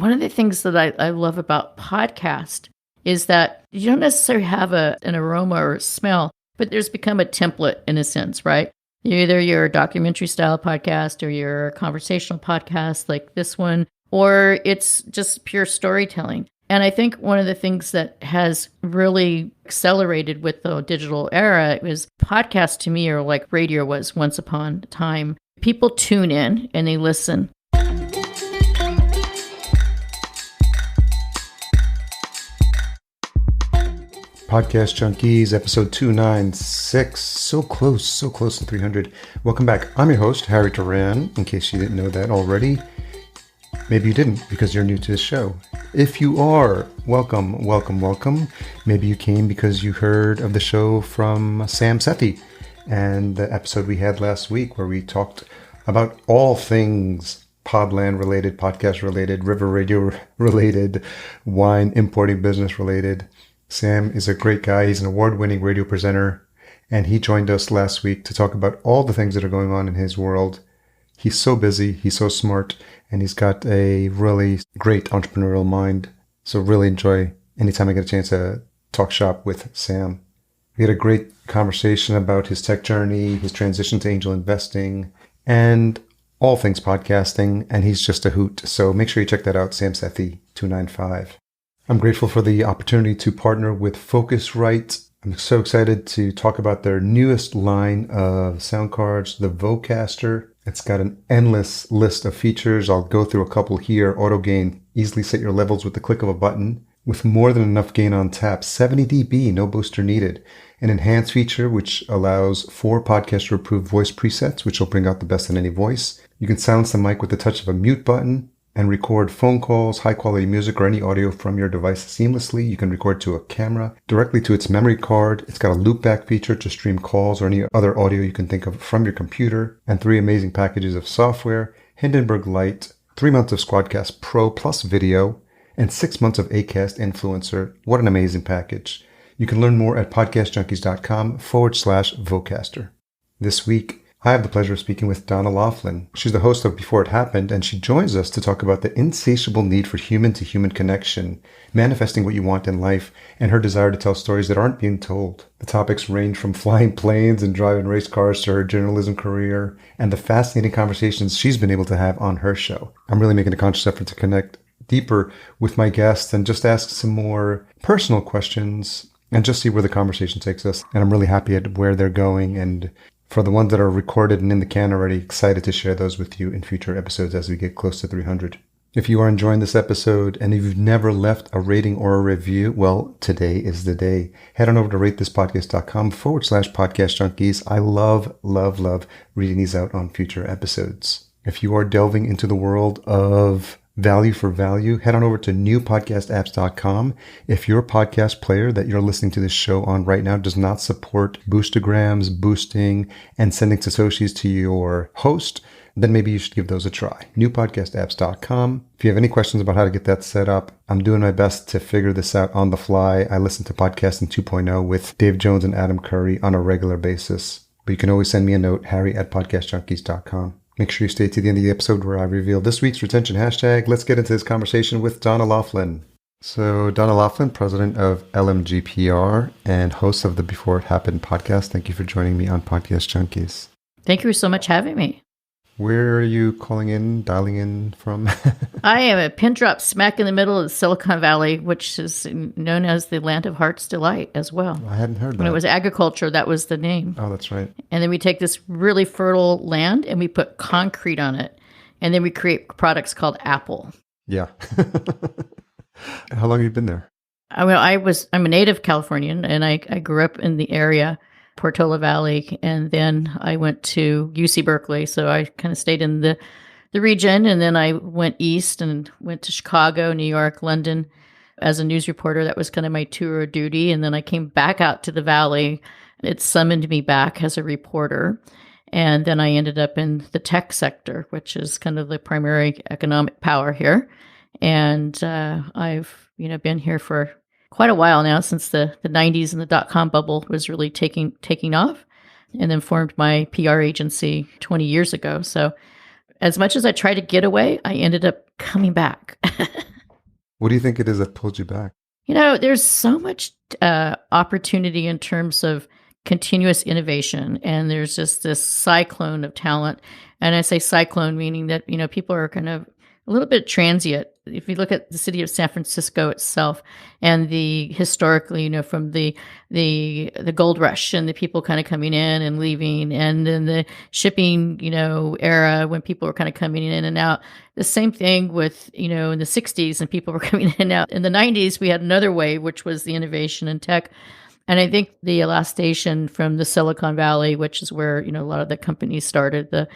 one of the things that I love about podcast is that you don't necessarily have an aroma or a smell, but there's become a template in a sense, right? Either you're a documentary style podcast or you're a conversational podcast like this one, or it's just pure storytelling. And I think one of the things that has really accelerated with the digital era is podcasts to me are like radio was once upon a time. People tune in and they listen. Podcast Junkies, episode 296. So close to 300. Welcome back. I'm your host, Harry Turan, in case you didn't know that already. Maybe you didn't because you're new to the show. If you are, welcome. Maybe you came because you heard of the show from Sam Sethi and the episode we had last week where we talked about all things Podland related, podcast related, river radio related, wine importing business related. Sam is a great guy. He's an award-winning radio presenter, and he joined us last week to talk about all the things that are going on in his world. He's so busy, he's so smart, and he's got a really great entrepreneurial mind. So really enjoy anytime I get a chance to talk shop with Sam. We had a great conversation about his tech journey, his transition to angel investing, and all things podcasting, and he's just a hoot. So make sure you check that out, Sam Sethi 295. I'm grateful for the opportunity to partner with Focusrite. I'm so excited to talk about their newest line of sound cards, the Vocaster. It's got an endless list of features. I'll go through a couple here. Auto gain, easily set your levels with the click of a button. With more than enough gain on tap, 70 dB, no booster needed. An enhanced feature which allows 4 podcaster-approved voice presets, which will bring out the best in any voice. You can silence the mic with the touch of a mute button and record phone calls, high-quality music, or any audio from your device seamlessly. You can record to a camera, directly to its memory card. It's got a loopback feature to stream calls or any other audio you can think of from your computer, and 3 amazing packages of software, Hindenburg Lite, 3 months of Squadcast Pro plus video, and 6 months of Acast Influencer. What an amazing package. You can learn more at podcastjunkies.com/Vocaster. This week, I have the pleasure of speaking with Donna Loughlin. She's the host of Before It Happened, and she joins us to talk about the insatiable need for human-to-human connection, manifesting what you want in life, and her desire to tell stories that aren't being told. The topics range from flying planes and driving race cars to her journalism career, and the fascinating conversations she's been able to have on her show. I'm really making a conscious effort to connect deeper with my guests and just ask some more personal questions and just see where the conversation takes us. And I'm really happy at where they're going, and for the ones that are recorded and in the can already, excited to share those with you in future episodes as we get close to 300. If you are enjoying this episode and if you've never left a rating or a review, well, today is the day. Head on over to ratethispodcast.com/podcast junkies. I love reading these out on future episodes. If you are delving into the world of value for value, head on over to newpodcastapps.com. If your podcast player that you're listening to this show on right now does not support boostograms, boosting, and sending satoshis to your host, then maybe you should give those a try. newpodcastapps.com. If you have any questions about how to get that set up, I'm doing my best to figure this out on the fly. I listen to Podcasting 2.0 with Dave Jones and Adam Curry on a regular basis. But you can always send me a note, harry@podcastjunkies.com. Make sure you stay to the end of the episode where I reveal this week's retention hashtag. Let's get into this conversation with Donna Loughlin. So Donna Loughlin, president of LMGPR and host of the Before It Happened podcast. Thank you for joining me on Podcast Junkies. Thank you so much for having me. Where are you dialing in from? I am a pin drop smack in the middle of Silicon Valley, which is known as the land of heart's delight as well. I hadn't heard that. When it was agriculture, that was the name. Oh, that's right. And then we take this really fertile land and we put concrete on it. And then we create products called Apple. Yeah. How long have you been there? I'm a native Californian, and I grew up in the area, Portola Valley, and then I went to UC Berkeley. So I kind of stayed in the region, and then I went east and went to Chicago, New York, London as a news reporter. That was kind of my tour of duty. And then I came back out to the Valley. It summoned me back as a reporter. And then I ended up in the tech sector, which is kind of the primary economic power here. And I've been here for quite a while now, since the 90s and the dot-com bubble was really taking off, and then formed my PR agency 20 years ago. So as much as I tried to get away, I ended up coming back. What do you think it is that pulled you back? There's so much opportunity in terms of continuous innovation, and there's just this cyclone of talent. And I say cyclone, meaning that, people are kind of a little bit transient. If you look at the city of San Francisco itself and the historically, from the gold rush and the people kind of coming in and leaving, and then the shipping, era when people were kind of coming in and out. The same thing with, in the 60s and people were coming in and out. In the 90s, we had another wave, which was the innovation in tech. And I think the elastation from the Silicon Valley, which is where, a lot of the companies started, the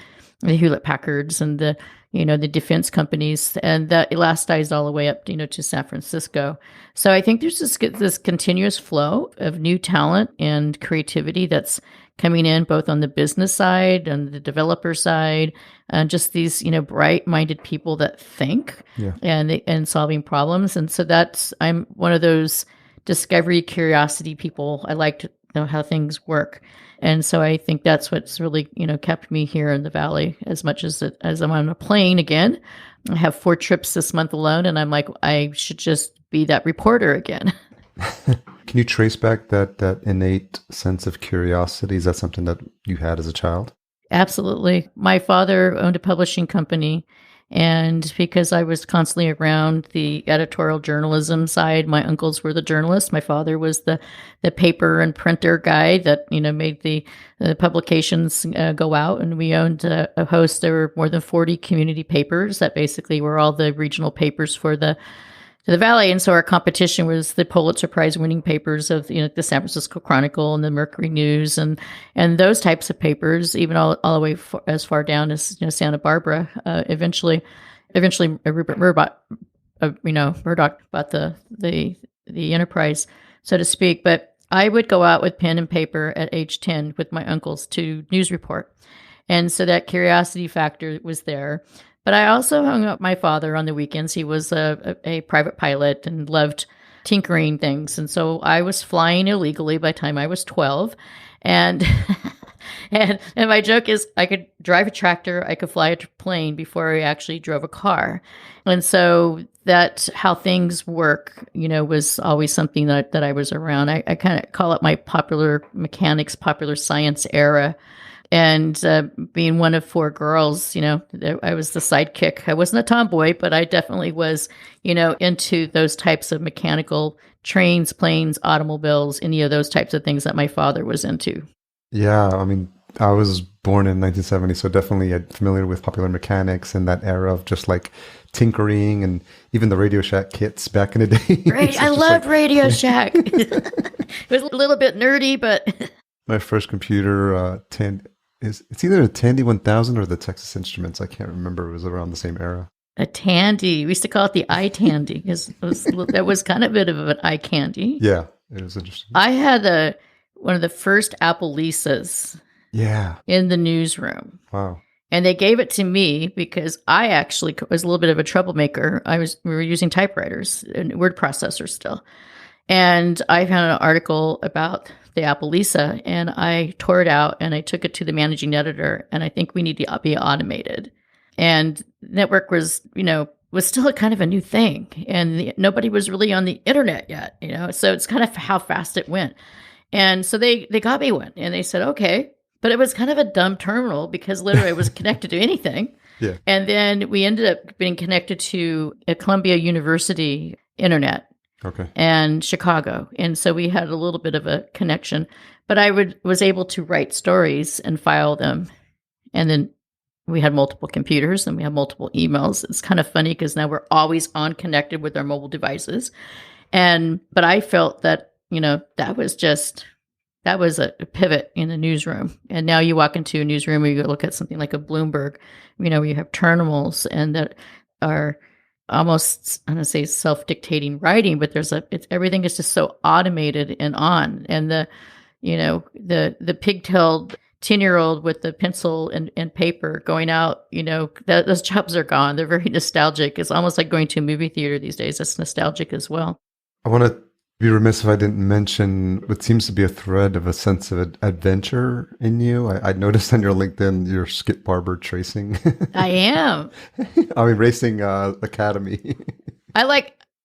Hewlett Packards and the defense companies, and that elasticized all the way up, to San Francisco. So I think there's this continuous flow of new talent and creativity that's coming in both on the business side and the developer side, and just these, bright-minded people that think and solving problems. And so I'm one of those discovery, curiosity people. I like to know how things work. And so I think that's what's really, kept me here in the Valley as much as I'm on a plane again. I have 4 trips this month alone, and I'm like, I should just be that reporter again. Can you trace back that innate sense of curiosity? Is that something that you had as a child? Absolutely. My father owned a publishing company, and because I was constantly around the editorial journalism side, my uncles were the journalists. My father was the paper and printer guy that, made the publications go out. And we owned a host. There were more than 40 community papers that basically were all the regional papers for the Valley. And so our competition was the Pulitzer Prize winning papers of, the San Francisco Chronicle and the Mercury News and those types of papers, even all the way as far down as, Santa Barbara. Eventually Rupert Murdoch, Murdoch bought the enterprise, so to speak. But I would go out with pen and paper at age 10 with my uncles to news report. And so that curiosity factor was there. But I also hung out with my father on the weekends. He was a private pilot and loved tinkering things. And so I was flying illegally by the time I was 12. And and my joke is I could drive a tractor, I could fly a plane before I actually drove a car. And so that's how things work, was always something that I was around. I kind of call it my popular mechanics, popular science era. And being one of 4 girls, I was the sidekick. I wasn't a tomboy, but I definitely was, into those types of mechanical trains, planes, automobiles, any of those types of things that my father was into. Yeah, I mean, I was born in 1970, so definitely familiar with popular mechanics and that era of just like tinkering and even the Radio Shack kits back in the day. Right, I loved Radio Shack. It was a little bit nerdy, but... My first computer, it's either a Tandy 1000 or the Texas Instruments. I can't remember. It was around the same era. A Tandy. We used to call it the eye tandy because that was kind of a bit of an eye candy. Yeah, it was interesting. I had one of the first Apple Lisas. Yeah. In the newsroom. Wow. And they gave it to me because I actually was a little bit of a troublemaker. We were using typewriters and word processors still. And I found an article about the Apple Lisa, and I tore it out and I took it to the managing editor, and I think we need to be automated. And network was still a kind of a new thing, and nobody was really on the internet yet, so it's kind of how fast it went. And so they got me one, and they said, okay, but it was kind of a dumb terminal because literally it was connected to anything. Yeah. And then we ended up being connected to a Columbia University internet. Okay. And Chicago. And so we had a little bit of a connection, but I was able to write stories and file them. And then we had multiple computers and we had multiple emails. It's kind of funny because now we're always on connected with our mobile devices. But I felt that, that was a pivot in the newsroom. And now you walk into a newsroom where you look at something like a Bloomberg, where you have terminals and that are almost, I'm going to say self-dictating writing, but everything is just so automated and on. And the pigtailed 10-year-old with the pencil and paper going out, those jobs are gone. They're very nostalgic. It's almost like going to a movie theater these days. It's nostalgic as well. I want to be remiss if I didn't mention what seems to be a thread of a sense of adventure in you. I noticed on your LinkedIn, you're Skip Barber Racing. I am. Racing Academy.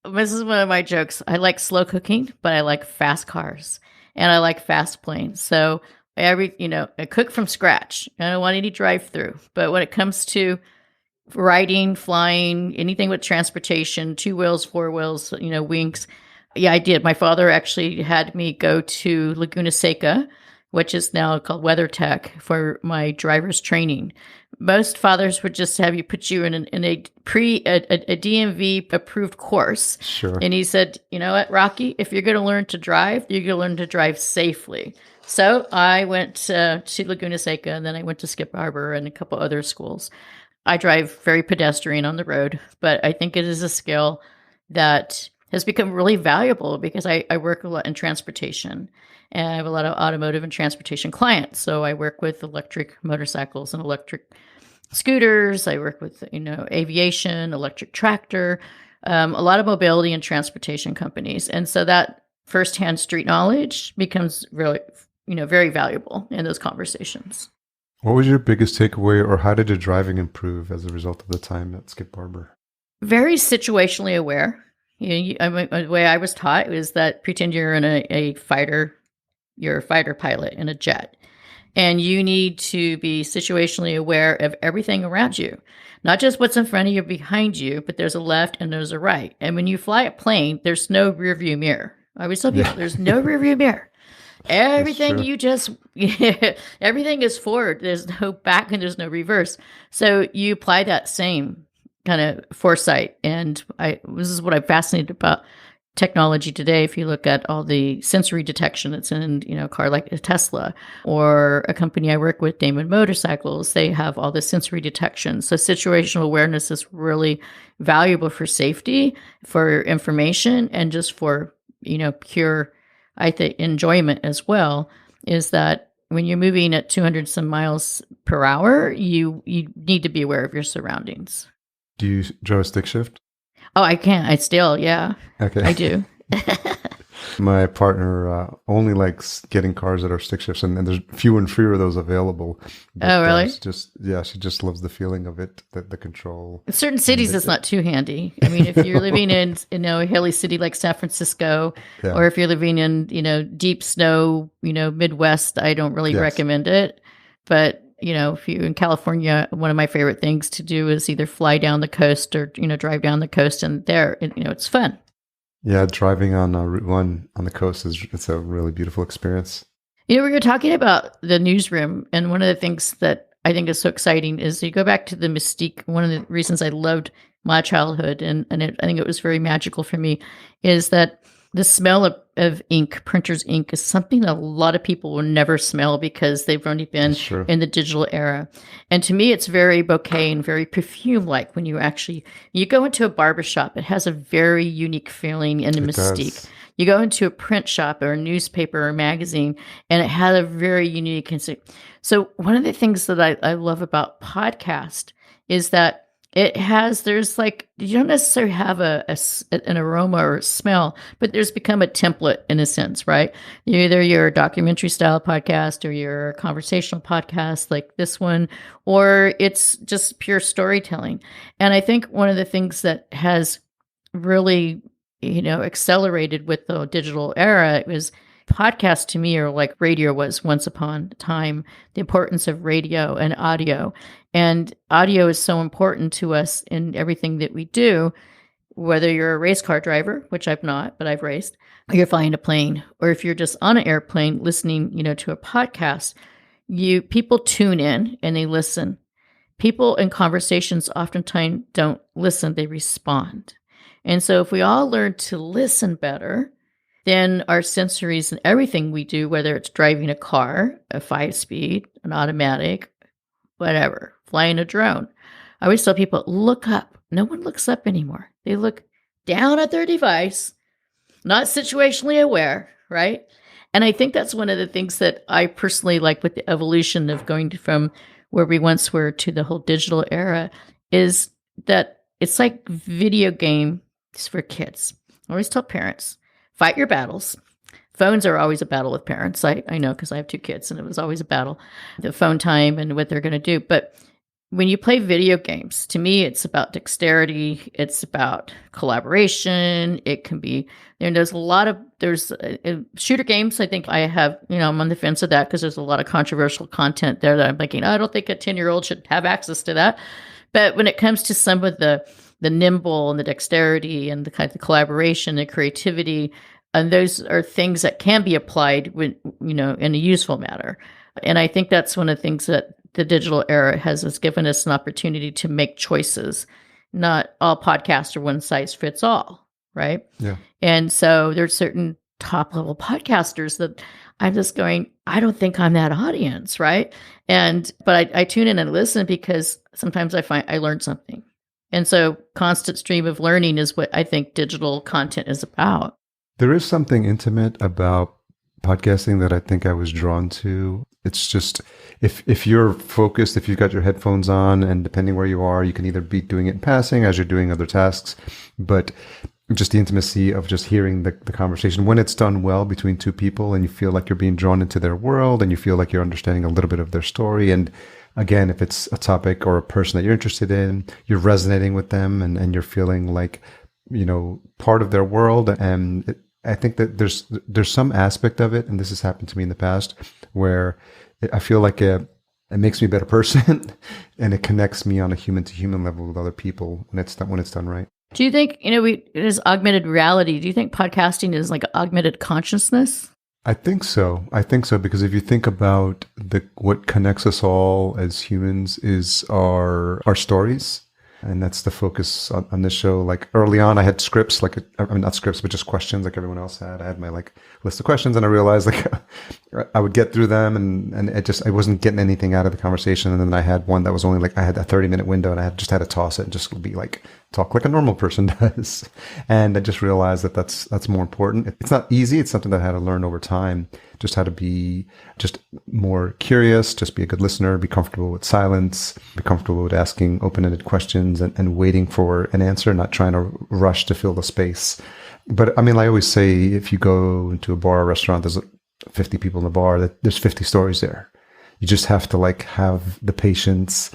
This is one of my jokes. I like slow cooking, but I like fast cars and I like fast planes. So I cook from scratch. I don't want any drive through. But when it comes to riding, flying, anything with transportation, two wheels, four wheels, wings. Yeah, I did. My father actually had me go to Laguna Seca, which is now called WeatherTech, for my driver's training. Most fathers would just have you put you in a DMV approved course. Sure. And he said, you know what, Rocky, if you're going to learn to drive, you're going to learn to drive safely. So I went to Laguna Seca, and then I went to Skip Barber and a couple other schools. I drive very pedestrian on the road, but I think it is a skill that has become really valuable because I work a lot in transportation, and I have a lot of automotive and transportation clients. So I work with electric motorcycles and electric scooters. I work with, aviation, electric tractor, a lot of mobility and transportation companies. And so that firsthand street knowledge becomes really, very valuable in those conversations. What was your biggest takeaway, or how did your driving improve as a result of the time at Skip Barber? Very situationally aware. The way I was taught was that pretend you're in a fighter, you're a fighter pilot in a jet, and you need to be situationally aware of everything around you, not just what's in front of you, behind you, but there's a left and there's a right. And when you fly a plane, there's no rear view mirror. I always tell people there's no rear view mirror. Everything everything is forward. There's no back and there's no reverse. So you apply that same kind of foresight. And this is what I'm fascinated about technology today. If you look at all the sensory detection that's in, a car like a Tesla or a company I work with, Damon Motorcycles, they have all the sensory detection. So situational awareness is really valuable for safety, for information, and just for, pure, I think, enjoyment as well, is that when you're moving at 200 some miles per hour, you need to be aware of your surroundings. Do you drive a stick shift? Oh, I can. I still, yeah. Okay. I do. My partner only likes getting cars that are stick shifts, and there's fewer and fewer of those available. But, oh, really? She just loves the feeling of it, the control. In certain cities, it's not too handy. I mean, if you're living in, a hilly city like San Francisco, or if you're living in, deep snow, Midwest, I don't really recommend it. But, if you're in California, one of my favorite things to do is either fly down the coast or, drive down the coast, and there, it's fun. Yeah, driving on Route 1 on the coast it's a really beautiful experience. We were talking about the newsroom, and one of the things that I think is so exciting is you go back to the mystique. One of the reasons I loved my childhood, and I think it was very magical for me, is that the smell of ink, printer's ink, is something that a lot of people will never smell because they've only been in the digital era. And to me, it's very bouquet and very perfume-like when you go into a barbershop. It has a very unique feeling and a mystique. Does. You go into a print shop or a newspaper or a magazine, and it had a very unique. So one of the things that I love about podcast is that you don't necessarily have an aroma or a smell, but there's become a template in a sense, right? Either you're a documentary style podcast or you're a conversational podcast like this one, or it's just pure storytelling. And I think one of the things that has really, accelerated with the digital era was podcasts to me are like radio was once upon a time, the importance of radio and audio. And audio is so important to us in everything that we do, whether you're a race car driver, which I've not, but I've raced, or you're flying a plane, or if you're just on an airplane listening, to a podcast, people tune in and they listen. People in conversations oftentimes don't listen, they respond. And so if we all learn to listen better, then our sensories and everything we do, whether it's driving a car, a 5-speed, an automatic, whatever, flying a drone. I always tell people, look up. No one looks up anymore. They look down at their device, not situationally aware, right? And I think that's one of the things that I personally like with the evolution of going from where we once were to the whole digital era, is that it's like video games for kids. I always tell parents, fight your battles. Phones are always a battle with parents. I know because I have 2 kids and it was always a battle, the phone time and what they're going to do. But when you play video games, to me, it's about dexterity. It's about collaboration. It can be, there's a lot of, shooter games. I think I have, I'm on the fence of that because there's a lot of controversial content there that I'm thinking, I don't think a 10-year-old should have access to that. But when it comes to some of the nimble and the dexterity and the kind of collaboration, the creativity, and those are things that can be applied when, in a useful manner. And I think that's one of the things that the digital era has given us an opportunity to make choices. Not all podcasts are one size fits all, right? Yeah. And so there's certain top level podcasters that I'm just going, I don't think I'm that audience, right? But I tune in and listen because sometimes I find I learned something. And so constant stream of learning is what I think digital content is about. There is something intimate about podcasting that I think I was drawn to. It's just, if you're focused, if you've got your headphones on, and depending where you are, you can either be doing it in passing as you're doing other tasks, but just the intimacy of just hearing the conversation when it's done well between two people and you feel like you're being drawn into their world and you feel like you're understanding a little bit of their story. And again, if it's a topic or a person that you're interested in, you're resonating with them and you're feeling like, part of their world. And I think that there's some aspect of it, and this has happened to me in the past, where I feel like it makes me a better person and it connects me on a human to human level with other people when it's done right. Do you think, it is augmented reality. Do you think podcasting is like augmented consciousness? I think so. Because if you think about what connects us all as humans is our stories. And that's the focus on this show. Like early on, I had scripts, not scripts, but just questions like everyone else had. I had my list of questions, and I realized I would get through them, and I wasn't getting anything out of the conversation. And then I had one that was only I had a 30-minute window, and I just had to toss it and just be talk like a normal person does. And I just realized that that's more important. It's not easy. It's something that I had to learn over time, just how to be just more curious, just be a good listener, be comfortable with silence, be comfortable with asking open-ended questions and waiting for an answer, not trying to rush to fill the space. But I mean, I always say, if you go into a bar or restaurant, there's 50 people in the bar, there's 50 stories there. You just have to have the patience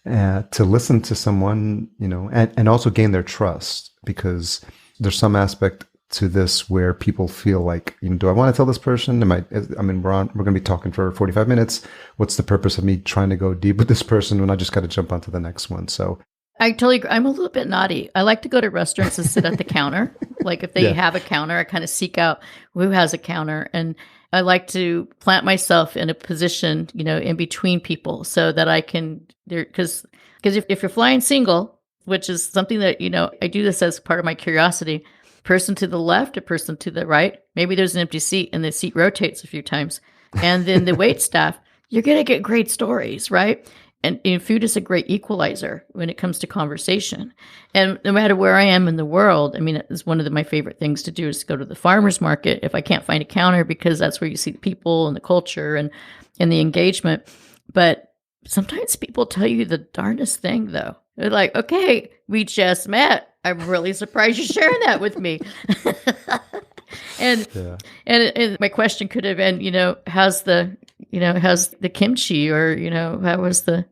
to listen to someone, and also gain their trust, because there's some aspect to this where people feel like, do I want to tell this person? We're going to be talking for 45 minutes. What's the purpose of me trying to go deep with this person when I just got to jump onto the next one? So I totally agree. I'm a little bit naughty. I like to go to restaurants and sit at the counter. Like if they have a counter, I kind of seek out who has a counter, and I like to plant myself in a position, in between people so that I can, because if you're flying single, which is something that, I do this as part of my curiosity, person to the left, a person to the right, maybe there's an empty seat and the seat rotates a few times. And then the wait staff, you're going to get great stories, right? And food is a great equalizer when it comes to conversation. And no matter where I am in the world, it's one of my favorite things to do is to go to the farmer's market if I can't find a counter, because that's where you see the people and the culture and the engagement. But sometimes people tell you the darndest thing, though. They're like, okay, we just met. I'm really surprised you're sharing that with me. And my question could have been, how's the kimchi, or, how was the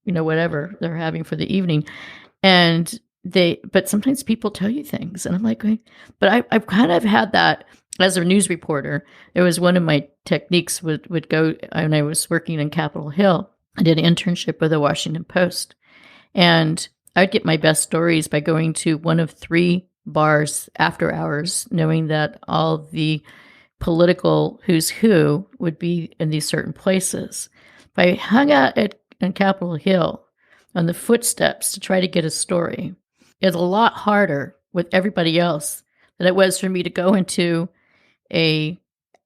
whatever they're having for the evening. But sometimes people tell you things, and I'm like, but I've kind of had that as a news reporter. It was one of my techniques would go when I was working in Capitol Hill. I did an internship with the Washington Post, and I'd get my best stories by going to one of 3 bars after hours, knowing that all the political who's who would be in these certain places. If I hung out on Capitol Hill on the footsteps to try to get a story, it's a lot harder with everybody else than it was for me to go into a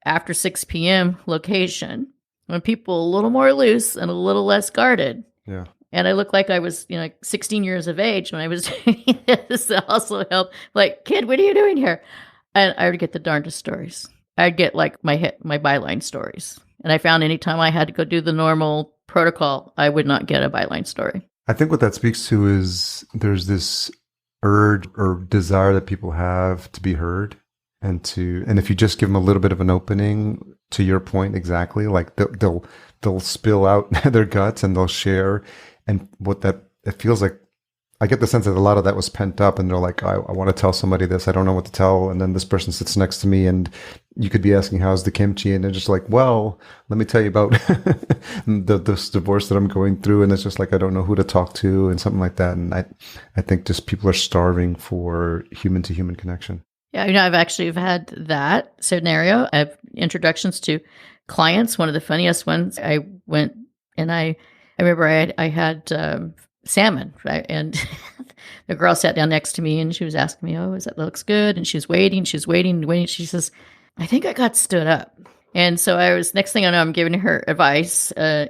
after 6 p.m. location when people are a little more loose and a little less guarded. Yeah. And I looked like I was, 16 years of age when I was doing this. To also help, kid, what are you doing here? And I would get the darndest stories. I'd get my byline stories. And I found anytime I had to go do the normal protocol, I would not get a byline story. I think what that speaks to is there's this urge or desire that people have to be heard, and if you just give them a little bit of an opening, to your point exactly, they'll they'll spill out their guts and they'll share. And what that, it feels like, I get the sense that a lot of that was pent up and they're like, I want to tell somebody this. I don't know what to tell. And then this person sits next to me and you could be asking, how's the kimchi? And they're just like, well, let me tell you about this divorce that I'm going through. And it's just like, I don't know who to talk to and something like that. And I think just people are starving for human to human connection. Yeah, I've had that scenario. I have introductions to clients. One of the funniest ones, I went and I remember I had salmon, right? And the girl sat down next to me and she was asking me, oh, that looks good? And she's waiting. She says, I think I got stood up. And so next thing I know, I'm giving her advice, or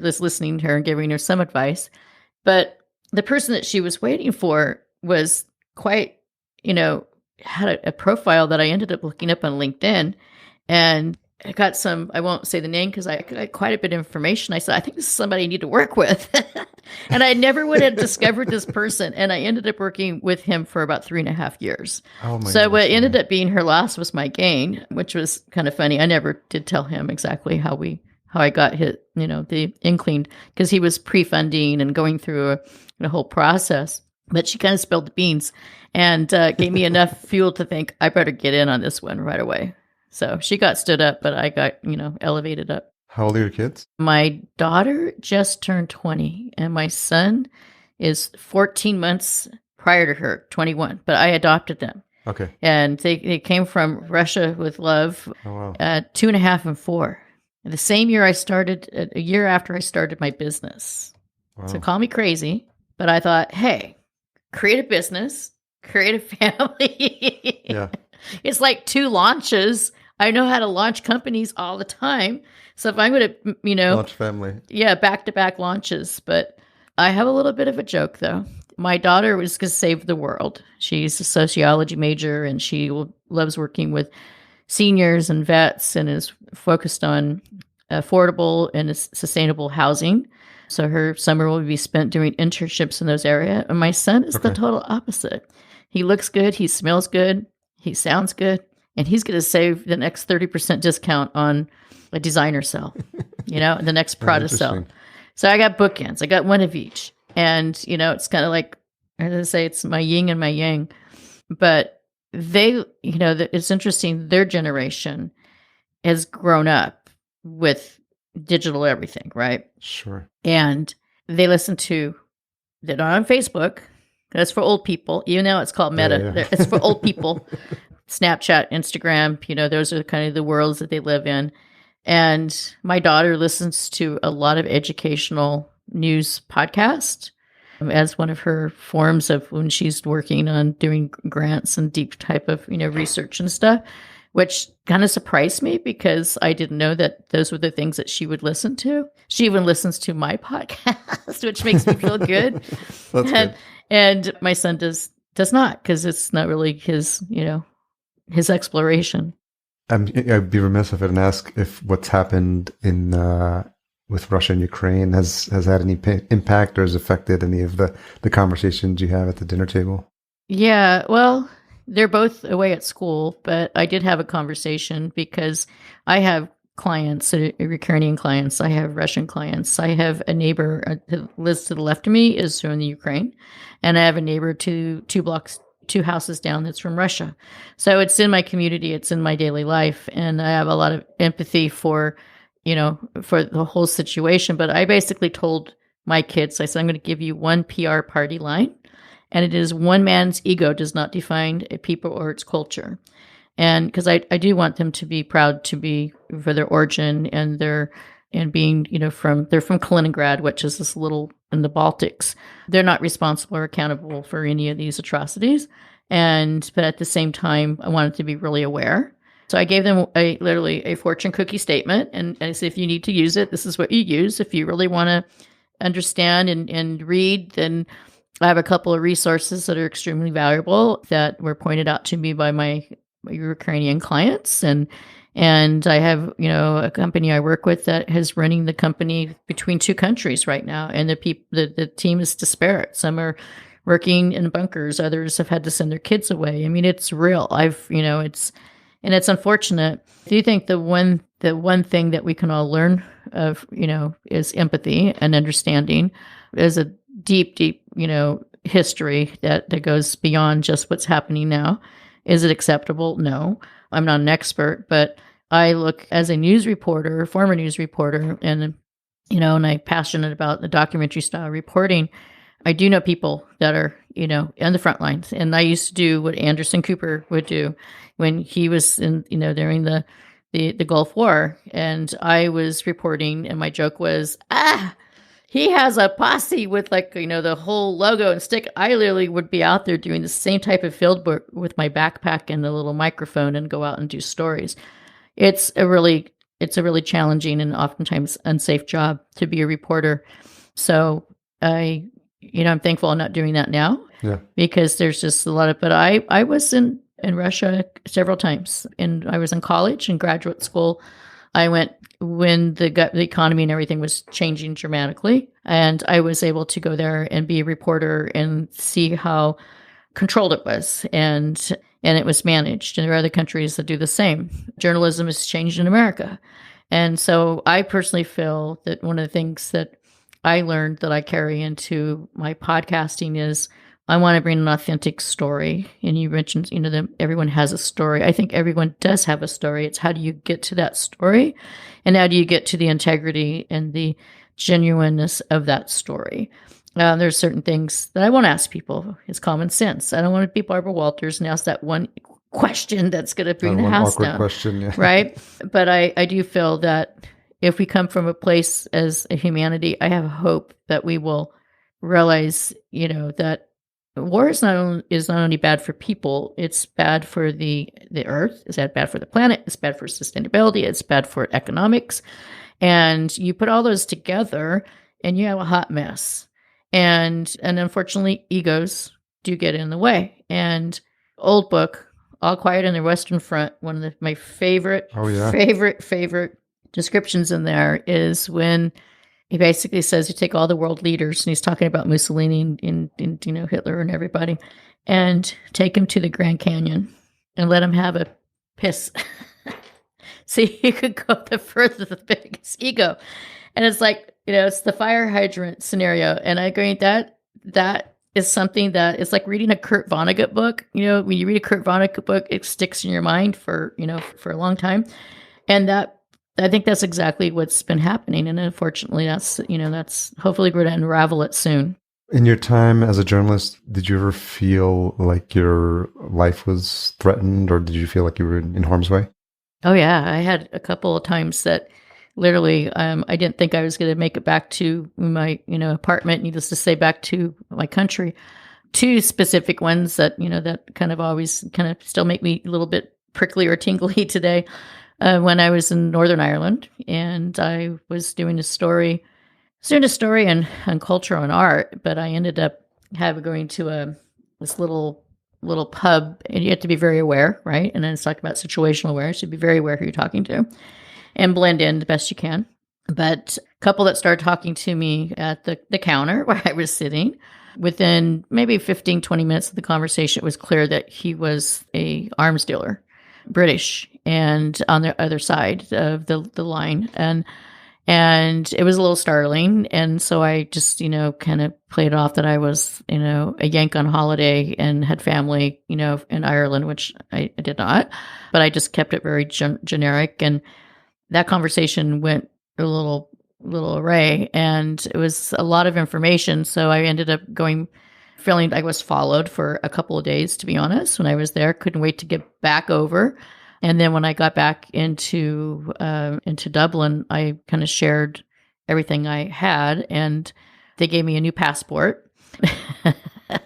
just listening to her and giving her some advice. But the person that she was waiting for was quite, had a profile that I ended up looking up on LinkedIn. And I got I won't say the name because I got quite a bit of information. I said, I think this is somebody I need to work with. And I never would have discovered this person. And I ended up working with him for about 3.5 years. Oh my so goodness, what ended up being her loss was my gain, which was kind of funny. I never did tell him exactly how I got hit, the inkling, because he was pre-funding and going through a whole process. But she kind of spilled the beans and gave me enough fuel to think I better get in on this one right away. So she got stood up, but I got, elevated up. How old are your kids? My daughter just turned 20 and my son is 14 months prior to her, 21, but I adopted them. Okay. And they came from Russia with love, Oh, wow. 2.5 and 4. And the same year a year after I started my business. Wow. So call me crazy, but I thought, hey, create a business, create a family. Yeah. It's like 2 launches. I know how to launch companies all the time. So if I'm going to, Launch family. Yeah, back-to-back launches. But I have a little bit of a joke, though. My daughter was going to save the world. She's a sociology major, and she loves working with seniors and vets and is focused on affordable and sustainable housing. So her summer will be spent doing internships in those areas. And my son is the total opposite. He looks good. He smells good. He sounds good. And he's going to save the next 30% discount on a designer sell, the next Prada sell. So I got bookends. I got one of each. And, it's kind of like, as I say, it's my yin and my yang. But they, it's interesting. Their generation has grown up with digital everything, right? Sure. And they listen to, they're not on Facebook. That's for old people. Even though it's called Meta. Yeah. It's for old people. Snapchat, Instagram, those are kind of the worlds that they live in. And my daughter listens to a lot of educational news podcasts as one of her forms of when she's working on doing grants and deep type of, research and stuff, which kind of surprised me because I didn't know that those were the things that she would listen to. She even listens to my podcast, which makes me feel good. That's good. And my son does not, because it's not really his, his exploration. I'd be remiss if I didn't ask if what's happened with Russia and Ukraine has had any impact or has affected any of the conversations you have at the dinner table. Yeah, well, they're both away at school, but I did have a conversation because I have clients, Ukrainian clients. I have Russian clients. I have a neighbor who lives to the left of me is from the Ukraine, and I have a neighbor two houses down that's from Russia. So it's in my community, it's in my daily life, and I have a lot of empathy for the whole situation. But I basically told my kids, I said, I'm going to give you one PR party line, and it is one man's ego does not define a people or its culture. And because I do want them to be proud to be for their origin and being, they're from Kaliningrad, which is this little in the Baltics. They're not responsible or accountable for any of these atrocities. But at the same time, I wanted to be really aware. So I gave them literally a fortune cookie statement. And I said, if you need to use it, this is what you use. If you really want to understand and read, then I have a couple of resources that are extremely valuable that were pointed out to me by my Ukrainian clients. And I have, a company I work with that is running the company between 2 countries right now. And the team is disparate. Some are working in bunkers. Others have had to send their kids away. I mean, it's real. It's unfortunate. I do think the the one thing that we can all learn of, is empathy and understanding. There's a deep, deep, history that goes beyond just what's happening now. Is it acceptable? No. I'm not an expert, but I look as a news reporter, former news reporter, and I'm passionate about the documentary style reporting. I do know people that are, on the front lines. And I used to do what Anderson Cooper would do when he was in, during the Gulf War. And I was reporting, and my joke was, he has a posse with the whole logo and stick. I literally would be out there doing the same type of field work with my backpack and a little microphone and go out and do stories. It's a really challenging and oftentimes unsafe job to be a reporter. So I'm thankful I'm not doing that now. Yeah. Because there's just a lot of, but I was in Russia several times, and I was in college and graduate school. I went when the economy and everything was changing dramatically, and I was able to go there and be a reporter and see how controlled it was, and it was managed. And there are other countries that do the same. Journalism has changed in America. And so I personally feel that one of the things that I learned that I carry into my podcasting is I want to bring an authentic story. And you mentioned, that everyone has a story. I think everyone does have a story. It's how do you get to that story? And how do you get to the integrity and the genuineness of that story? There's certain things that I won't ask people. It's common sense. I don't want to be Barbara Walters and ask that one question that's going to bring the house down. Question, yeah. Right? But I do feel that if we come from a place as a humanity, I have hope that we will realize, that war is not only bad for people, it's bad for the earth, it's bad for the planet, it's bad for sustainability, it's bad for economics. And you put all those together and you have a hot mess. And unfortunately, egos do get in the way. And old book, All Quiet on the Western Front, one of my favorite descriptions in there is when he basically says you take all the world leaders, and he's talking about Mussolini and Hitler and everybody, and take them to the Grand Canyon and let them have a piss. See, you could go the further, the biggest ego. And it's like, it's the fire hydrant scenario. And I agree that is something that it's like reading a Kurt Vonnegut book. When you read a Kurt Vonnegut book, it sticks in your mind for a long time. And that, I think that's exactly what's been happening. And unfortunately, that's hopefully we're going to unravel it soon. In your time as a journalist, did you ever feel like your life was threatened, or did you feel like you were in harm's way? Oh, yeah. I had a couple of times that literally I didn't think I was going to make it back to my, apartment, needless to say, back to my country. Two specific ones that, that kind of always kind of still make me a little bit prickly or tingly today. When I was in Northern Ireland, and I was doing a story on culture and art, but I ended up going to this little pub, and you have to be very aware, right? And then it's talking about situational awareness. You should be very aware who you're talking to and blend in the best you can. But a couple that started talking to me at the counter where I was sitting, within maybe 15, 20 minutes of the conversation, it was clear that he was a arms dealer, British, and on the other side of the line. And it was a little startling. And so I just, kind of played off that I was, a Yank on holiday and had family, in Ireland, which I did not. But I just kept it very generic. And that conversation went a little array, and it was a lot of information. So I ended up feeling I was followed for a couple of days, to be honest, when I was there. Couldn't wait to get back over. And then when I got back into Dublin, I kind of shared everything I had, and they gave me a new passport.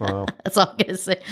Wow. That's all I'm going to say.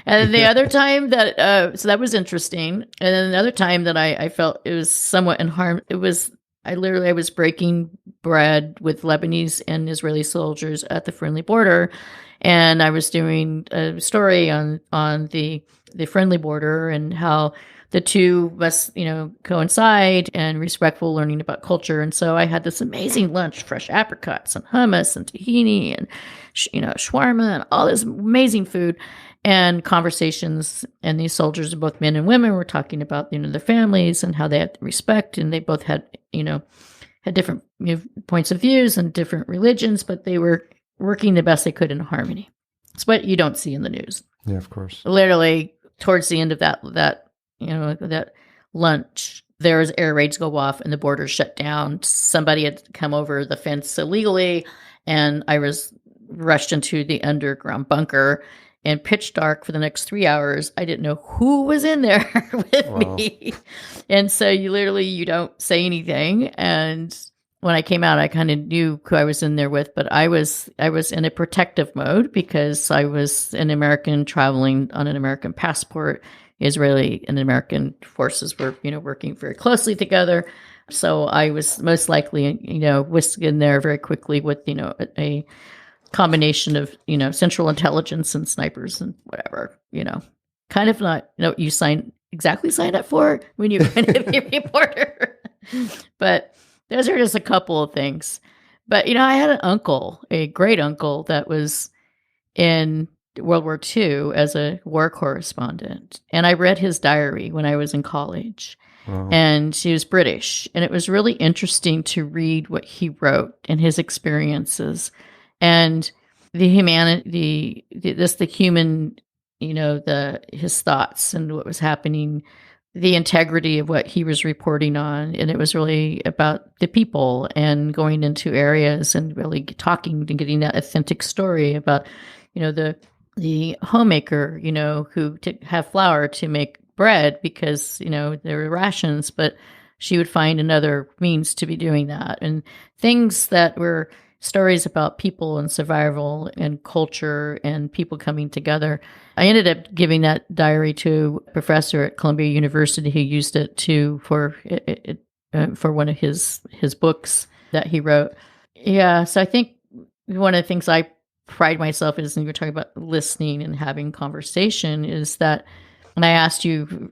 And the other time that, so that was interesting. And then another time that I felt it was somewhat in harm, I was breaking bread with Lebanese and Israeli soldiers at the friendly border. And I was doing a story on the friendly border and how the two must, coincide, and respectful learning about culture. And so I had this amazing lunch, fresh apricots and hummus and tahini and, shawarma and all this amazing food. and conversations. And these soldiers, both men and women, were talking about, their families and how they had respect, and they both had, had different points of views and different religions, but they were working the best they could in harmony. It's what you don't see in the news. Yeah, of course. Literally, towards the end of that lunch, there was air raids go off and the border shut down. Somebody had come over the fence illegally, and I was rushed into the underground bunker and pitch dark for the next 3 hours. I didn't know who was in there with me. And so you don't say anything. And when I came out, I kind of knew who I was in there with, but I was in a protective mode because I was an American traveling on an American passport. Israeli and American forces were, working very closely together. So I was most likely, whisked in there very quickly with, a combination of, Central Intelligence and snipers and whatever, kind of not, what you signed up for when you're going to be a reporter. But those are just a couple of things. But, I had an uncle, a great uncle that was in World War II as a war correspondent. And I read his diary when I was in college. Wow. And he was British. And it was really interesting to read what he wrote and his experiences. And the humanity, the human, his thoughts and what was happening, the integrity of what he was reporting on. And it was really about the people and going into areas and really talking and getting that authentic story about, the homemaker, who have flour to make bread because, there were rations, but she would find another means to be doing that. And things that were stories about people and survival and culture and people coming together. I ended up giving that diary to a professor at Columbia University who used it for one of his books that he wrote. Yeah, so I think one of the things I pride myself is, and you were talking about listening and having conversation, is that, and I asked you,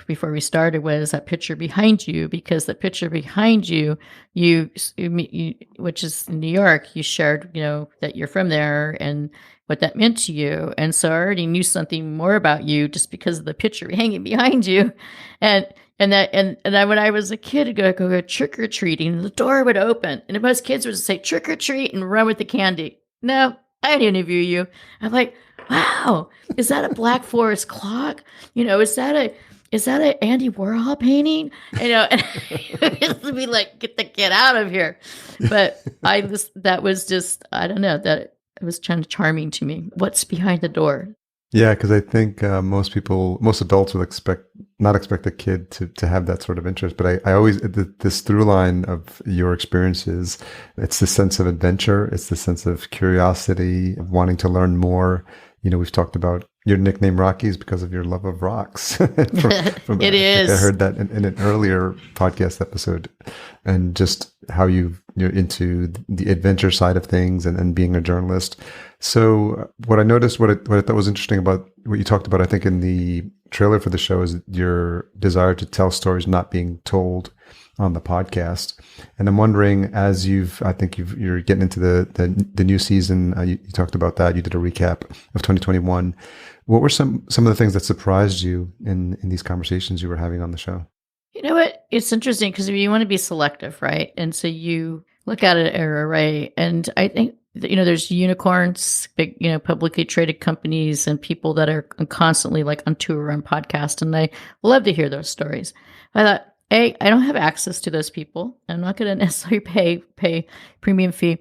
before we started, what is that picture behind you? Because the picture behind you, which is in New York, you shared, that you're from there and what that meant to you. And so I already knew something more about you just because of the picture hanging behind you. And then when I was a kid, I'd go trick or treating, and the door would open, and most kids would say trick or treat and run with the candy. No, I didn't interview you. I'm like, wow, is that a Black Forest clock? Is that a Andy Warhol painting? And it would be like, get out of here. But that was just, I don't know, that it was kind of charming to me. What's behind the door? Yeah, because I think most adults would not expect a kid to have that sort of interest. But I always, this through line of your experiences, it's the sense of adventure. It's the sense of curiosity, of wanting to learn more. We've talked about your nickname Rocky is because of your love of rocks. It is. I heard that in an earlier podcast episode, and just how you're into the adventure side of things and being a journalist. So what I noticed, what I thought was interesting about what you talked about, I think in the trailer for the show, is your desire to tell stories not being told on the podcast. And I'm wondering, as you're getting into the new season, you talked about that. You did a recap of 2021. What were some of the things that surprised you in these conversations you were having on the show? You know what? It's interesting because you want to be selective, right? And so you look at an array, and I think there's unicorns, big, publicly traded companies, and people that are constantly like on tour on podcast. And I love to hear those stories. I thought, I don't have access to those people. I'm not going to necessarily pay premium fee,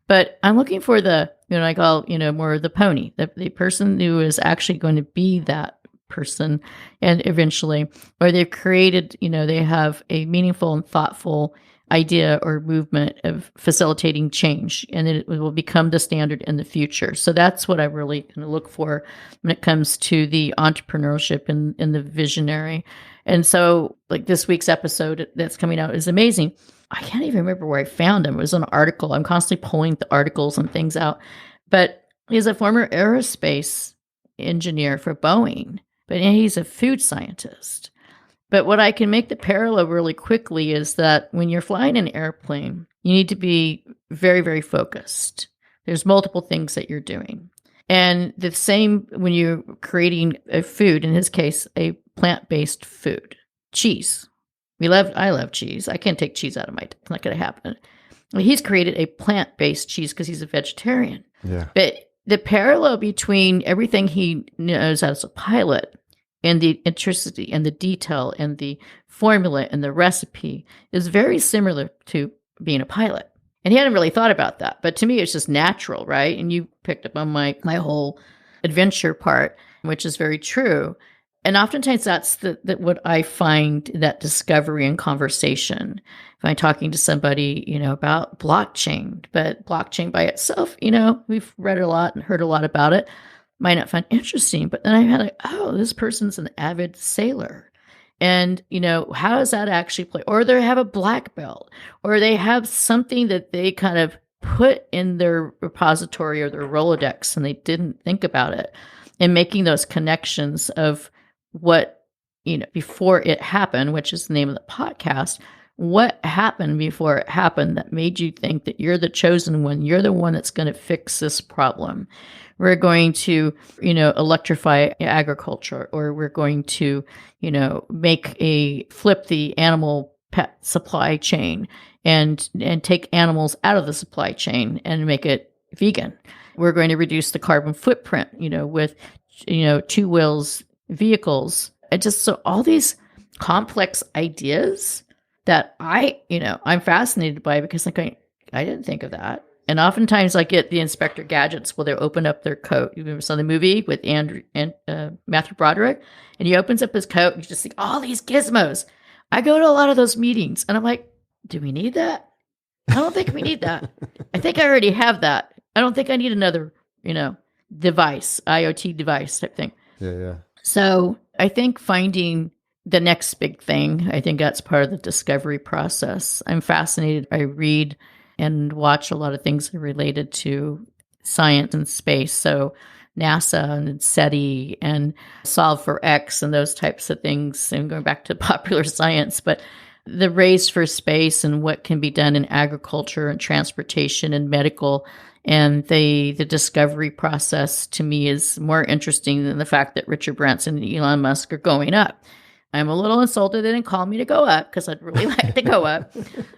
but I'm looking for the, I call, more the pony, the person who is actually going to be that person. And eventually, or they've created, they have a meaningful and thoughtful idea or movement of facilitating change, and it will become the standard in the future. So that's what I really kind of look for when it comes to the entrepreneurship and the visionary. And so like this week's episode that's coming out is amazing. I can't even remember where I found him. It was an article. I'm constantly pulling the articles and things out, but he's a former aerospace engineer for Boeing, but he's a food scientist. But what I can make the parallel really quickly is that when you're flying an airplane, you need to be very, very focused. There's multiple things that you're doing. And the same when you're creating a food, in his case, a plant-based food, cheese. I love cheese. I can't take cheese out of my, it's not going to happen. Well, he's created a plant-based cheese because he's a vegetarian. Yeah. But the parallel between everything he knows as a pilot and the intricity and the detail and the formula and the recipe is very similar to being a pilot. And he hadn't really thought about that. But to me, it's just natural, right? And you picked up on my whole adventure part, which is very true. And oftentimes that's what I find, that discovery and conversation. If I'm talking to somebody, about blockchain, but blockchain by itself, we've read a lot and heard a lot about it, might not find interesting. But then I had this person's an avid sailor. And, how does that actually play? Or they have a black belt, or they have something that they kind of put in their repository or their Rolodex and they didn't think about it. And making those connections of what, before it happened, which is the name of the podcast, what happened before it happened that made you think that you're the chosen one, you're the one that's going to fix this problem. We're going to, electrify agriculture, or we're going to, flip the animal pet supply chain and take animals out of the supply chain and make it vegan. We're going to reduce the carbon footprint, with, 2 wheels vehicles. So all these complex ideas that I'm fascinated by, because I didn't think of that. And oftentimes I get the Inspector Gadgets where they open up their coat. You ever saw the movie with Andrew and Matthew Broderick? And he opens up his coat and you just see all these gizmos. I go to a lot of those meetings and I'm like, do we need that? I don't think we need that. I think I already have that. I don't think I need another, device, IoT device type thing. Yeah. So I think finding the next big thing, I think that's part of the discovery process. I'm fascinated. I read and watch a lot of things related to science and space. So NASA and SETI and Solve for X and those types of things, and going back to popular science. But the race for space and what can be done in agriculture and transportation and medical, and the discovery process to me is more interesting than the fact that Richard Branson and Elon Musk are going up. I'm a little insulted they didn't call me to go up, because I'd really like to go up.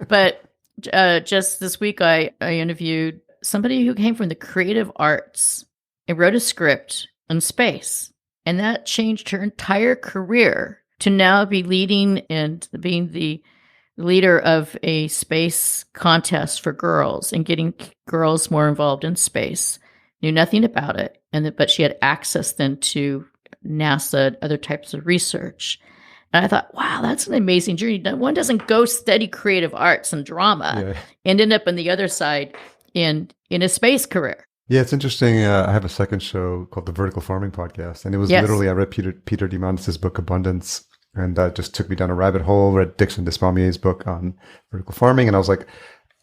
But just this week, I interviewed somebody who came from the creative arts and wrote a script on space. And that changed her entire career to now be leading and being the leader of a space contest for girls and getting girls more involved in space. Knew nothing about it, but she had access then to NASA and other types of research. And I thought, wow, that's an amazing journey. One doesn't go study creative arts and drama and end up on the other side in a space career. Yeah, it's interesting. I have a second show called the Vertical Farming Podcast. And it was literally, I read Peter Diamandis' book, Abundance, and that just took me down a rabbit hole. Read Dixon Despomier's book on vertical farming. And I was like,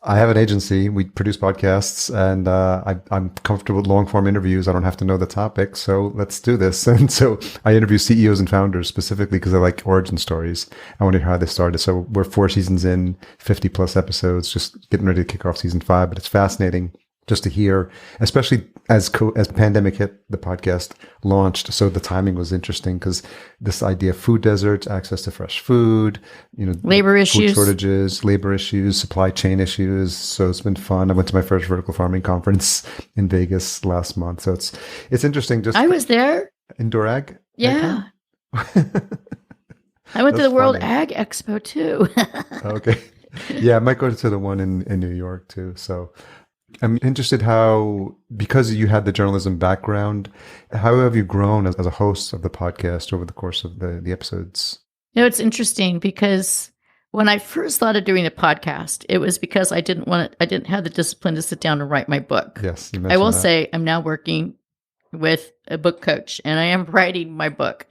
I have an agency. We produce podcasts, and I'm comfortable with long form interviews. I don't have to know the topic, so let's do this. And so I interview CEOs and founders specifically because I like origin stories. I want to hear how they started. So we're 4 seasons in, 50 plus episodes, just getting ready to kick off season 5. But it's fascinating just to hear, especially as pandemic hit, the podcast launched. So the timing was interesting because this idea of food deserts, access to fresh food, labor issues, food shortages, labor issues, supply chain issues. So it's been fun. I went to my first vertical farming conference in Vegas last month. So it's interesting. Just I was there. Indoor Ag? Yeah. I went to the World Ag Expo too. Okay. Yeah, I might go to the one in New York too. So I'm interested how, because you had the journalism background, how have you grown as a host of the podcast over the course of the episodes? It's interesting because when I first thought of doing the podcast, it was because I didn't have the discipline to sit down and write my book. Yes, you mentioned I will that. say I'm now working with a book coach and I am writing my book.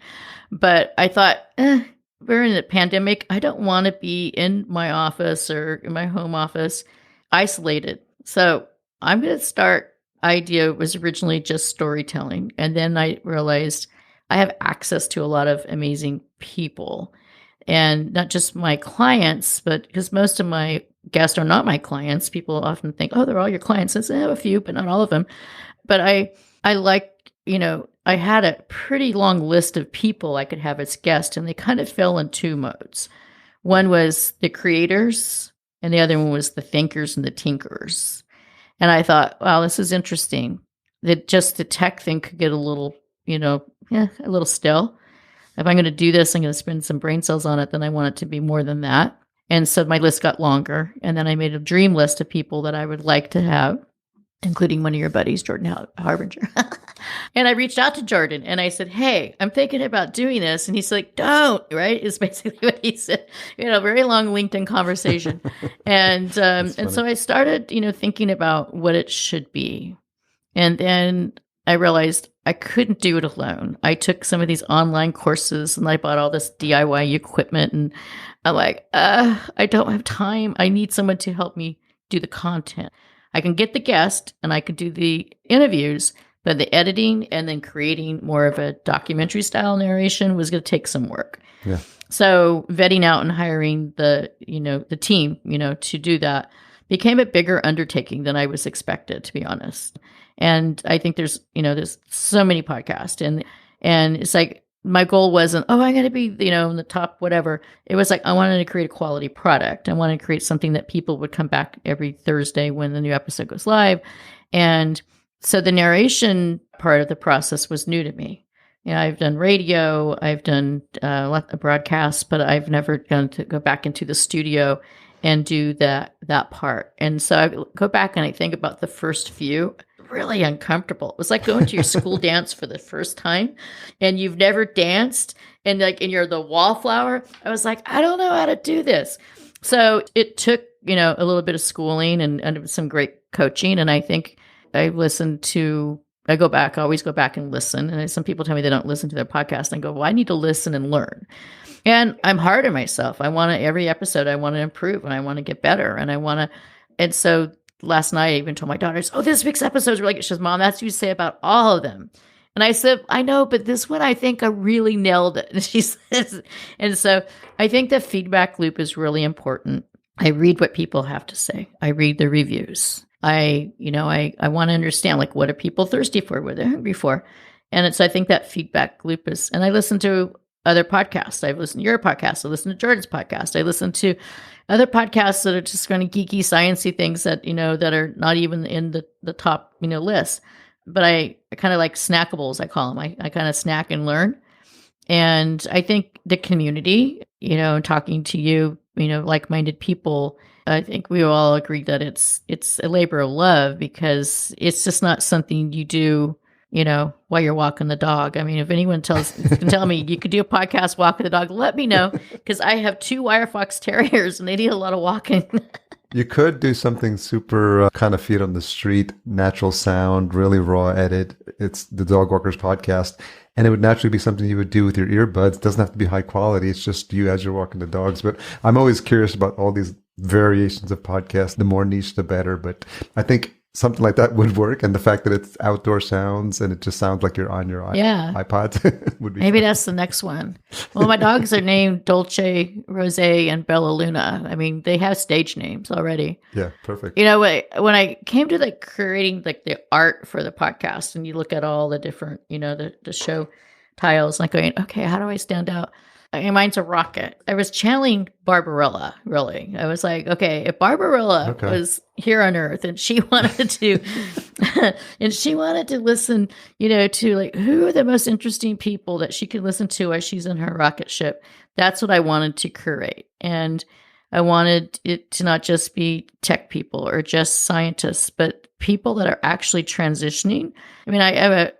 But I thought, we're in a pandemic. I don't want to be in my office or in my home office isolated. So I'm going to start. Idea was originally just storytelling. And then I realized I have access to a lot of amazing people, and not just my clients, but because most of my guests are not my clients. People often think, oh, they're all your clients. I have a few, but not all of them. But I I like, I had a pretty long list of people I could have as guests, and they kind of fell in two modes. One was the creators, and the other one was the thinkers and the tinkerers. And I thought, wow, this is interesting. That just the tech thing could get a little, a little still. If I'm going to do this, I'm going to spend some brain cells on it, then I want it to be more than that. And so my list got longer. And then I made a dream list of people that I would like to have, including one of your buddies, Jordan Harbinger. And I reached out to Jordan and I said, hey, I'm thinking about doing this. And he's like, don't, right? Is basically what he said. Very long LinkedIn conversation. And so I started, thinking about what it should be. And then I realized I couldn't do it alone. I took some of these online courses and I bought all this DIY equipment. And I'm like, I don't have time. I need someone to help me do the content. I can get the guest and I can do the interviews, but the editing and then creating more of a documentary style narration was going to take some work. Yeah. So vetting out and hiring the team, to do that became a bigger undertaking than I was expected, to be honest. And I think there's so many podcasts and it's like, my goal wasn't, I'm going to be, in the top, whatever. It was like, I wanted to create a quality product. I wanted to create something that people would come back every Thursday when the new episode goes live. And so the narration part of the process was new to me. I've done radio, I've done a lot of broadcasts, but I've never done to go back into the studio and do that part. And so I go back and I think about the first few, really uncomfortable. It was like going to your school dance for the first time and you've never danced and you're the wallflower. I was like, I don't know how to do this. So it took, a little bit of schooling and some great coaching. And I think I always go back and listen. And some people tell me they don't listen to their podcast and I go, well, I need to listen and learn. And I'm hard on myself. Every episode, I want to improve and I want to get better. And so last night, I even told my daughters, this week's episode is really good. She says, Mom, that's what you say about all of them. And I said, I know, but this one, I think I really nailed it. And she says, and so I think the feedback loop is really important. I read what people have to say. I read the reviews. I want to understand, like, what are people thirsty for? What are they hungry for? And I think that feedback loop is, and I listen to other podcasts. I've listened to your podcast. I listen to Jordan's podcast. I listen to other podcasts that are just kind of geeky, sciencey things that, that are not even in the top, list. But I kind of like snackables, I call them. I kind of snack and learn. And I think the community, talking to you, like-minded people, I think we all agree that it's a labor of love because it's just not something you do, while you're walking the dog. I mean, if anyone can tell me you could do a podcast walking the dog, let me know because I have 2 wire fox terriers and they need a lot of walking. You could do something super kind of feet on the street, natural sound, really raw edit. It's the Dog Walkers podcast. And it would naturally be something you would do with your earbuds. It doesn't have to be high quality. It's just you as you're walking the dogs. But I'm always curious about all these variations of podcasts. The more niche, the better. But I think something like that would work. And the fact that it's outdoor sounds and it just sounds like you're on your iPod would be Maybe fun. that's the next one. Well, my dogs are named Dolce, Rose, and Bella Luna. I mean, they have stage names already. Yeah, perfect. When I came to creating the art for the podcast and you look at all the different, the show tiles, like going, okay, how do I stand out? Mine's a rocket. I was channeling Barbarella, really. I was like, okay, if Barbarella was here on Earth and she wanted to, listen, to who are the most interesting people that she could listen to as she's in her rocket ship, that's what I wanted to create. And I wanted it to not just be tech people or just scientists, but people that are actually transitioning. I mean, I have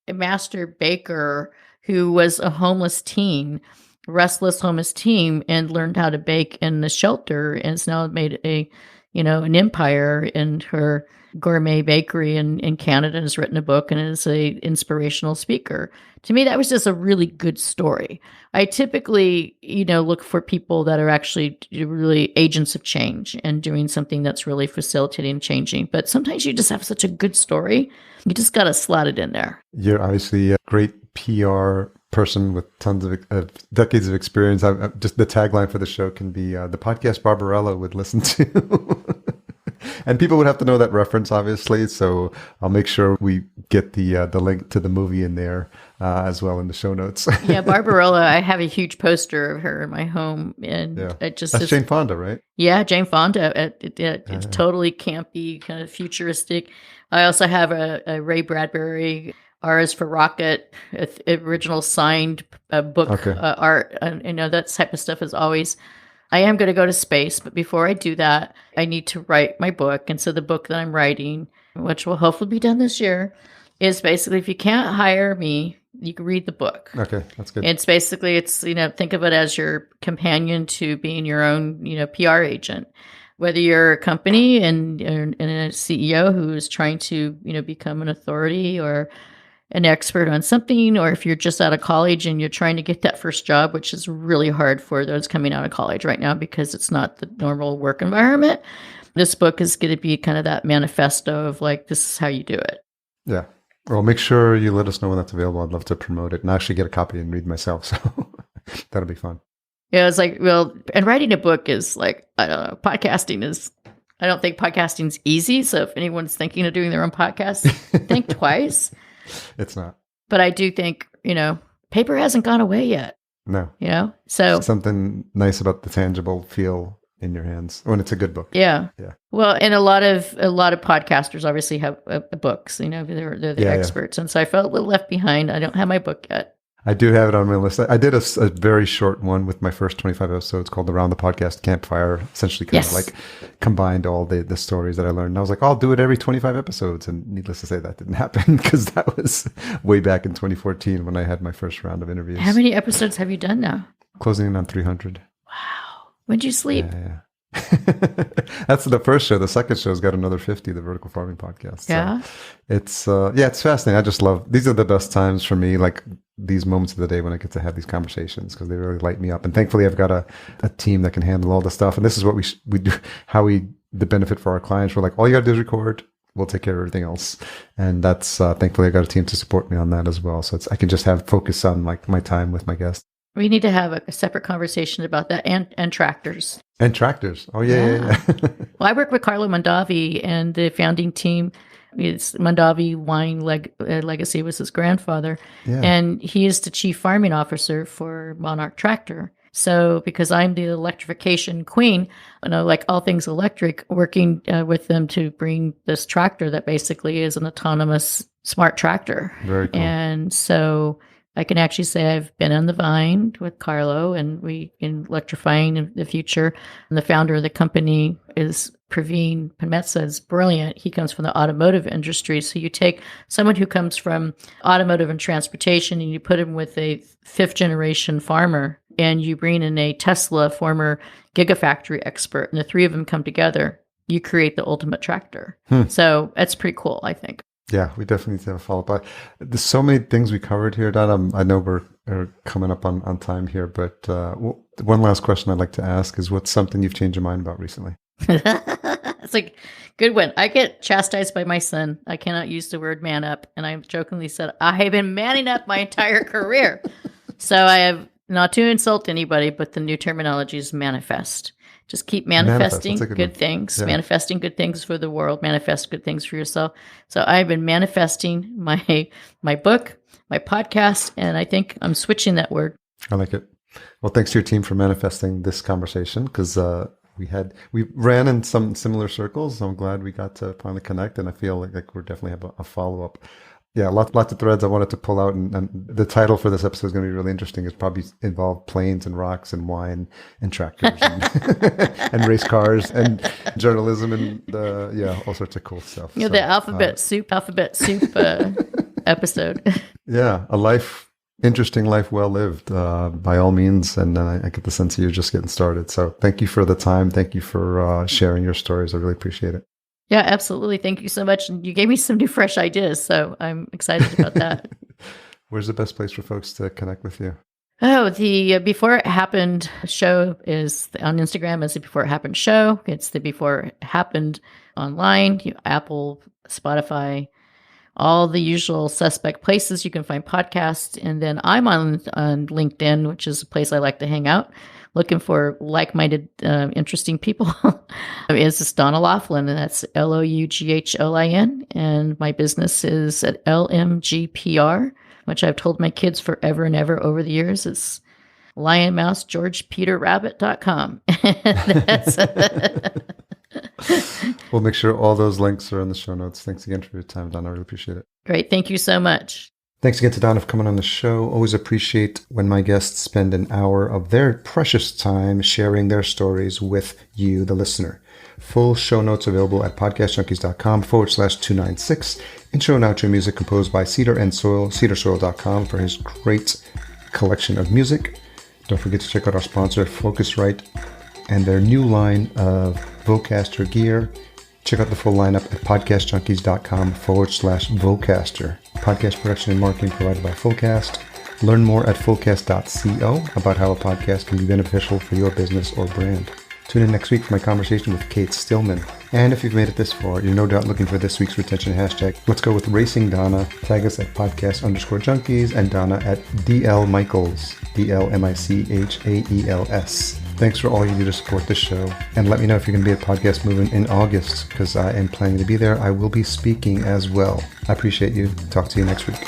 a master baker who was a homeless teen, restless homeless teen, and learned how to bake in the shelter, and has now made an empire in her gourmet bakery in Canada, and has written a book and is an inspirational speaker. To me, that was just a really good story. I typically, look for people that are actually really agents of change and doing something that's really facilitating changing. But sometimes you just have such a good story, you just got to slot it in there. You're obviously a great PR person with tons of decades of experience. Just the tagline for the show can be the podcast Barbarella would listen to. And people would have to know that reference, obviously. So I'll make sure we get the link to the movie in there as well in the show notes. Yeah, Barbarella. I have a huge poster of her in my home, and Yeah, it just that's Jane Fonda, right? Yeah, Jane Fonda. It's totally campy, kind of futuristic. I also have a Ray Bradbury R is for Rocket, original signed book art, and that type of stuff is always. I am going to go to space, but before I do that, I need to write my book. And so the book that I'm writing, which will hopefully be done this year, is basically if you can't hire me, you can read the book. Okay, that's good. It's basically, think of it as your companion to being your own, PR agent. Whether you're a company and a CEO who's trying to, become an authority or an expert on something, or if you're just out of college and you're trying to get that first job, which is really hard for those coming out of college right now because it's not the normal work environment. This book is going to be kind of that manifesto of like, this is how you do it. Yeah. Well, make sure you let us know when that's available. I'd love to promote it and actually get a copy and read myself. So that'll be fun. Yeah, it's like, and writing a book is like, I don't know, I don't think podcasting's easy. So if anyone's thinking of doing their own podcast, think twice. It's not. But I do think, paper hasn't gone away yet. No. So something nice about the tangible feel in your hands when it's a good book. Yeah. Well, and a lot of podcasters obviously have books, they're the experts. And so I felt a little left behind. I don't have my book yet. I do have it on my list. I did a very short one with my first 25 episodes called Around the Podcast Campfire, essentially kind of like combined all the stories that I learned. And I was like, I'll do it every 25 episodes. And needless to say, that didn't happen because that was way back in 2014 when I had my first round of interviews. How many episodes have you done now? Closing in on 300. Wow. When'd you sleep? Yeah. That's the first show. The second show's got another 50, the Vertical Farming Podcast. So it's fascinating. I just love, these are the best times for me, like these moments of the day when I get to have these conversations because they really light me up. And thankfully I've got a team that can handle all the stuff. And this is what we do, the benefit for our clients. We're like, all you got to do is record. We'll take care of everything else. And that's, thankfully I got a team to support me on that as well. So I can just have focus on like my time with my guests. We need to have a separate conversation about that and tractors. And tractors. Oh, yeah. Well, I work with Carlo Mondavi and the founding team. It's Mondavi Wine Legacy was his grandfather. Yeah. And he is the chief farming officer for Monarch Tractor. So because I'm the electrification queen, like all things electric, working with them to bring this tractor that basically is an autonomous smart tractor. Very cool. And so I can actually say I've been on the vine with Carlo and we in electrifying in the future. And the founder of the company is Praveen Pametsa. Is brilliant. He comes from the automotive industry. So you take someone who comes from automotive and transportation and you put him with a fifth generation farmer and you bring in a Tesla former gigafactory expert and the three of them come together, you create the ultimate tractor. So that's pretty cool, I think. Yeah, we definitely need to have a follow-up. There's so many things we covered here, Donna. I know we're coming up on time here, but one last question I'd like to ask is what's something you've changed your mind about recently? It's a good one. I get chastised by my son. I cannot use the word man up. And I jokingly said, I have been manning up my entire career. So I have, not to insult anybody, but the new terminology is manifest. Just keep manifesting good things, manifesting good things for the world, manifest good things for yourself. So I've been manifesting my book, my podcast, and I think I'm switching that word. I like it. Well, thanks to your team for manifesting this conversation because we ran in some similar circles. So I'm glad we got to finally connect, and I feel like we're definitely have a follow-up. Yeah, lots of threads I wanted to pull out, and the title for this episode is going to be really interesting. It's probably involve planes and rocks and wine and tractors and, and race cars and journalism and all sorts of cool stuff. The alphabet soup episode. Yeah, interesting life well lived by all means, and I get the sense that you're just getting started. So thank you for the time. Thank you for sharing your stories. I really appreciate it. Yeah, absolutely. Thank you so much. And you gave me some new fresh ideas, so I'm excited about that. Where's the best place for folks to connect with you? Oh, the Before It Happened show is on Instagram as the Before It Happened show. It's the Before It Happened online, Apple, Spotify, all the usual suspect places you can find podcasts. And then I'm on LinkedIn, which is a place I like to hang out, looking for like-minded, interesting people. It's just Donna Loughlin, and that's Loughlin. And my business is at LMGPR, which I've told my kids forever and ever over the years. It's lionmousegeorgepeterrabbit.com. We'll make sure all those links are in the show notes. Thanks again for your time, Donna. I really appreciate it. Great. Thank you so much. Thanks again to Donna for coming on the show. Always appreciate when my guests spend an hour of their precious time sharing their stories with you, the listener. Full show notes available at podcastjunkies.com/296. Intro and outro music composed by Cedar and Soil, cedarsoil.com for his great collection of music. Don't forget to check out our sponsor, Focusrite, and their new line of Vocaster gear. Check out the full lineup at podcastjunkies.com/Vocaster. Podcast production and marketing provided by Fullcast. Learn more at fullcast.co about how a podcast can be beneficial for your business or brand. Tune in next week for my conversation with Kate Stillman. And if you've made it this far, you're no doubt looking for this week's retention hashtag. Let's go with Racing Donna. Tag us at podcast_junkies and Donna at DL Michaels, DLMICHAELS. Thanks for all you do to support this show. And let me know if you're going to be at Podcast Movement in August, because I am planning to be there. I will be speaking as well. I appreciate you. Talk to you next week.